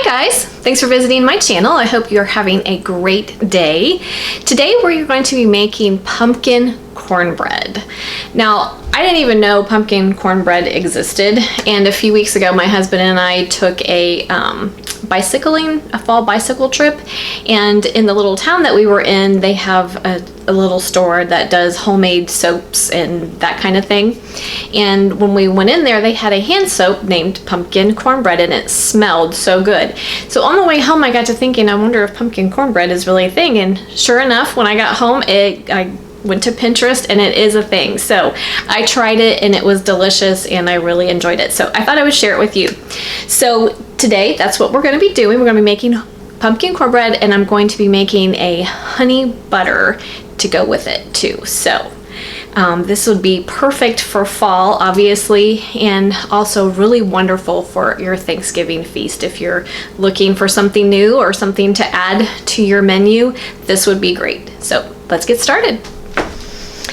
guys, thanks for visiting my channel. I hope you're having a great day. Today we're going to be making pumpkin cornbread. Now, I didn't even know pumpkin cornbread existed, and a few weeks ago my husband and I took a fall bicycle trip, and in the little town that we were in, they have a little store that does homemade soaps and that kind of thing. And when we went in there, they had a hand soap named pumpkin cornbread, and it smelled so good. So on the way home I got to thinking, I wonder if pumpkin cornbread is really a thing, and sure enough, when I got home I went to Pinterest and it is a thing. So I tried it and it was delicious and I really enjoyed it. So I thought I would share it with you. So today that's what we're going to be doing. We're going to be making pumpkin cornbread, and I'm going to be making a honey butter to go with it too. So this would be perfect for fall, obviously, and also really wonderful for your Thanksgiving feast. If you're looking for something new or something to add to your menu, this would be great. So let's get started.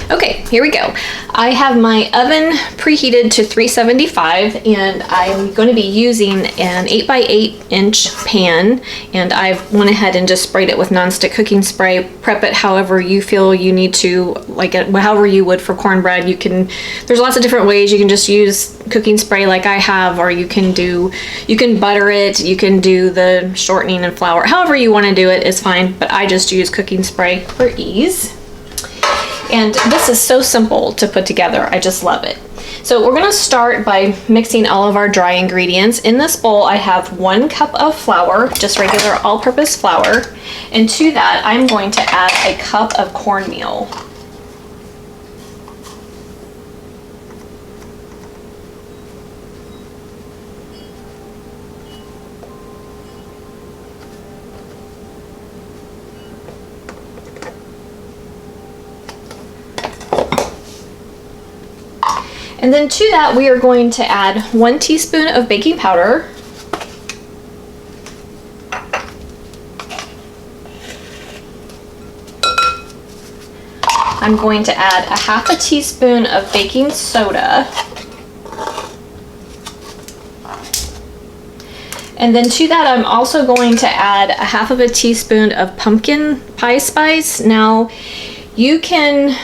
Okay, here we go. I have my oven preheated to 375, and I'm going to be using an 8x8 inch pan, and I've went ahead and just sprayed it with nonstick cooking spray. Prep it however you feel you need to, like it, however you would for cornbread. You can, there's lots of different ways. You can just use cooking spray like I have, or you can butter it, you can do the shortening and flour. However you want to do it is fine, but I just use cooking spray for ease. And this is so simple to put together. I just love it. So we're going to start by mixing all of our dry ingredients. In this bowl I have 1 cup of flour, just regular all-purpose flour, and to that I'm going to add a cup of cornmeal. And then to that we are going to add 1 teaspoon of baking powder, I'm going to add a 1/2 teaspoon of baking soda, and then to that I'm also going to add a 1/2 teaspoon of pumpkin pie spice. Now you can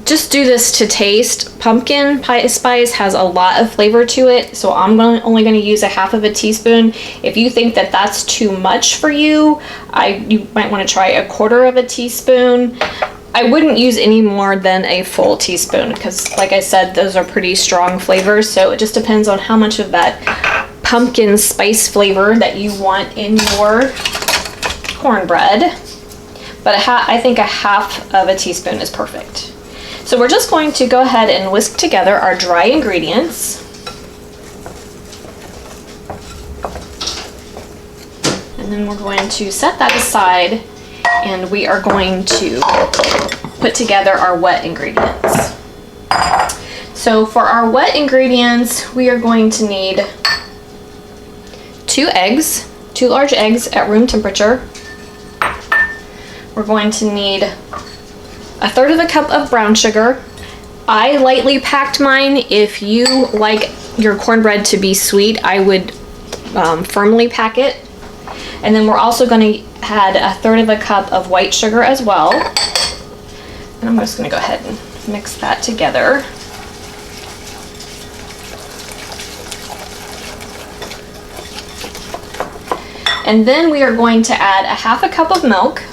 just do this to taste. Pumpkin pie spice has a lot of flavor to it, so I'm only going to use a 1/2 teaspoon. If you think that that's too much for you, you might want to try a 1/4 teaspoon. I wouldn't use any more than a full teaspoon because, like I said, those are pretty strong flavors, so it just depends on how much of that pumpkin spice flavor that you want in your cornbread. But I think a 1/2 teaspoon is perfect. So we're just going to go ahead and whisk together our dry ingredients. And then we're going to set that aside, and we are going to put together our wet ingredients. So for our wet ingredients, we are going to need 2 eggs, 2 large eggs at room temperature. We're going to need 1/3 cup of brown sugar. I lightly packed mine. If you like your cornbread to be sweet, I would firmly pack it. And then we're also going to add 1/3 cup of white sugar as well. And I'm just going to go ahead and mix that together. And then we are going to add a 1/2 cup of milk.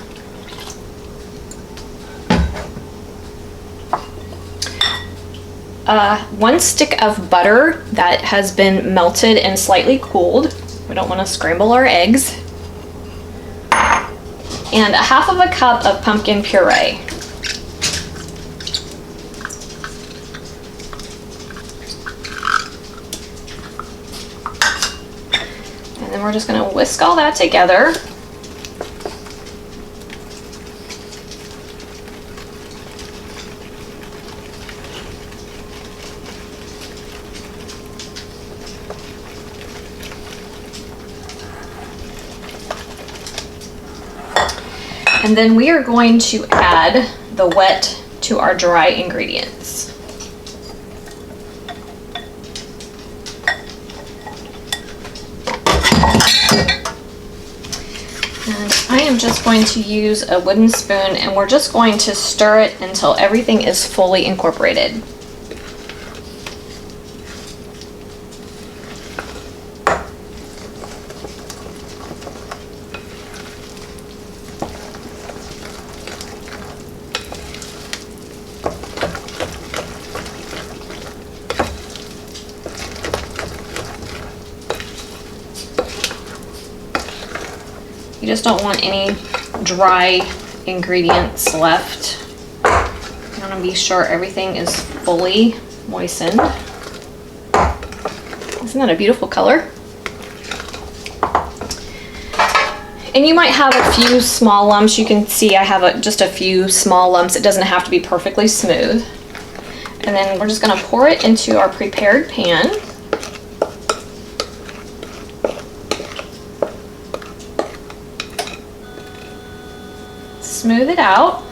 1 stick of butter that has been melted and slightly cooled. We don't want to scramble our eggs. And a 1/2 cup of pumpkin puree. And then we're just going to whisk all that together. And then we are going to add the wet to our dry ingredients. And I am just going to use a wooden spoon, and we're just going to stir it until everything is fully incorporated. You just don't want any dry ingredients left. You want to be sure everything is fully moistened. Isn't that a beautiful color? And you might have a few small lumps. You can see I have just a few small lumps. It doesn't have to be perfectly smooth. And then we're just going to pour it into our prepared pan. Smooth it out.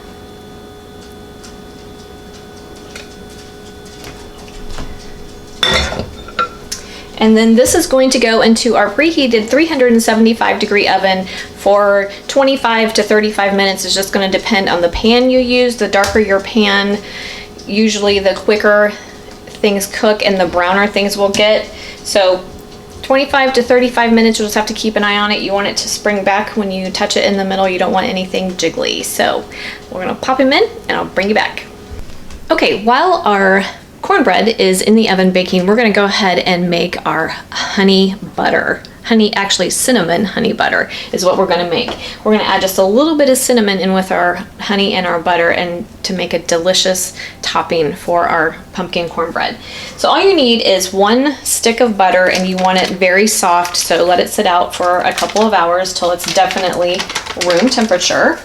And then this is going to go into our preheated 375-degree oven for 25 to 35 minutes. It's just going to depend on the pan you use. The darker your pan, usually the quicker things cook and the browner things will get. So 25 to 35 minutes, you'll just have to keep an eye on it. You want it to spring back when you touch it in the middle. You don't want anything jiggly. So we're gonna pop him in and I'll bring you back. Okay, while our cornbread is in the oven baking, we're gonna go ahead and make our honey butter. Actually cinnamon honey butter is what we're gonna make. We're gonna add just a little bit of cinnamon in with our honey and our butter, and to make a delicious topping for our pumpkin cornbread. So all you need is 1 stick of butter, and you want it very soft, so let it sit out for a couple of hours till it's definitely room temperature.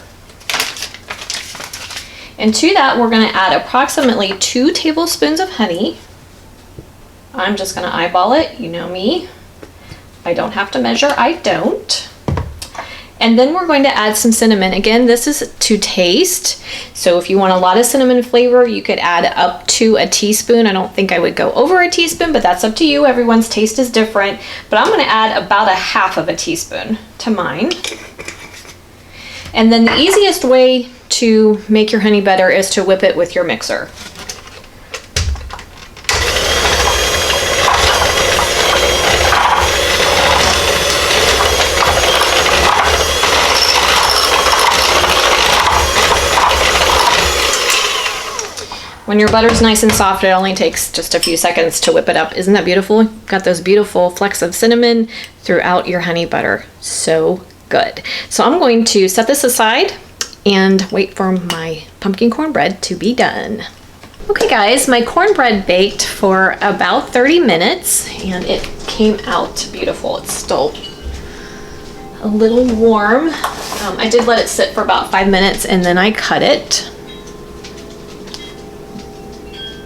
And to that, we're gonna add approximately 2 tablespoons of honey. I'm just gonna eyeball it, you know me. I don't have to measure, I don't. And then we're going to add some cinnamon. Again, this is to taste. So if you want a lot of cinnamon flavor, you could add up to a teaspoon. I don't think I would go over a teaspoon, but that's up to you. Everyone's taste is different. But I'm gonna add about 1/2 of a teaspoon to mine. And then the easiest way to make your honey butter is to whip it with your mixer. When your butter's nice and soft, it only takes just a few seconds to whip it up. Isn't that beautiful? Got those beautiful flecks of cinnamon throughout your honey butter. So good. So I'm going to set this aside and wait for my pumpkin cornbread to be done. Okay guys, my cornbread baked for about 30 minutes and it came out beautiful. It's still a little warm. I did let it sit for about 5 minutes and then I cut it.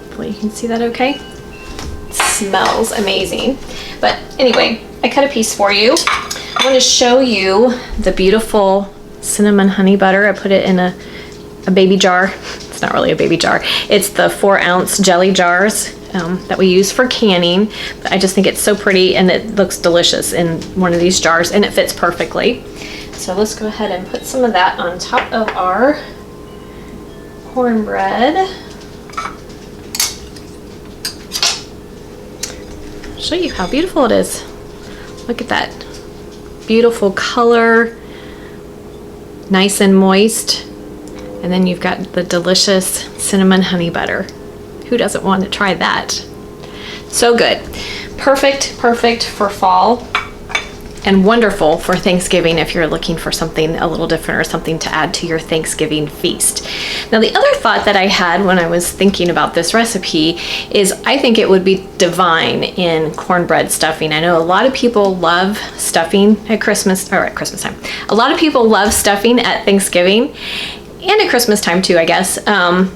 Hopefully you can see that okay. It smells amazing. But anyway, I cut a piece for you. I want to show you the beautiful cinnamon honey butter. I put it in a baby jar. It's not really a baby jar. It's the 4-ounce jelly jars that we use for canning. But I just think it's so pretty and it looks delicious in one of these jars and it fits perfectly. So let's go ahead and put some of that on top of our cornbread. Show you how beautiful it is. Look at that beautiful color, nice and moist, and then you've got the delicious cinnamon honey butter. Who doesn't want to try that? So good. Perfect for fall and wonderful for Thanksgiving if you're looking for something a little different or something to add to your Thanksgiving feast. Now the other thought that I had when I was thinking about this recipe is I think it would be divine in cornbread stuffing. I know a lot of people love stuffing at Christmas time. A lot of people love stuffing at Thanksgiving and at Christmas time too, I guess. The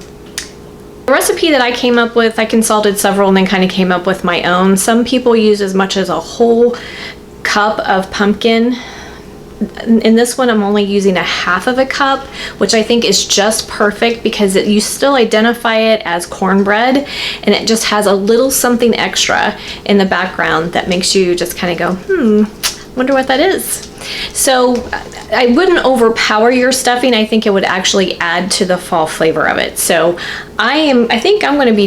recipe that I came up with, I consulted several and then kind of came up with my own. Some people use as much as a whole cup of pumpkin. In this one, I'm only using 1/2 of a cup, which I think is just perfect because you still identify it as cornbread and it just has a little something extra in the background that makes you just kind of go, Wonder what that is. So I wouldn't overpower your stuffing. I think it would actually add to the fall flavor of it. So I think I'm going to be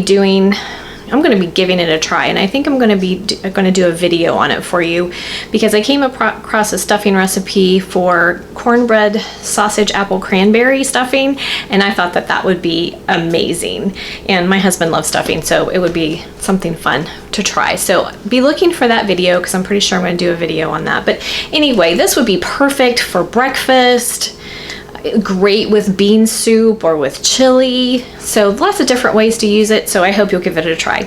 giving it a try, and I think I'm going to do a video on it for you, because I came across a stuffing recipe for cornbread sausage apple cranberry stuffing, and I thought that would be amazing. And my husband loves stuffing, so it would be something fun to try. So be looking for that video, because I'm pretty sure I'm going to do a video on that. But anyway, this would be perfect for breakfast. Great with bean soup or with chili. So lots of different ways to use it. So I hope you'll give it a try.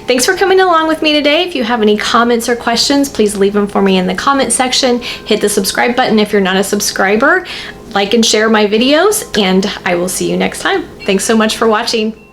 Thanks for coming along with me today. If you have any comments or questions, please leave them for me in the comment section. Hit the subscribe button if you're not a subscriber. Like and share my videos, and I will see you next time. Thanks so much for watching.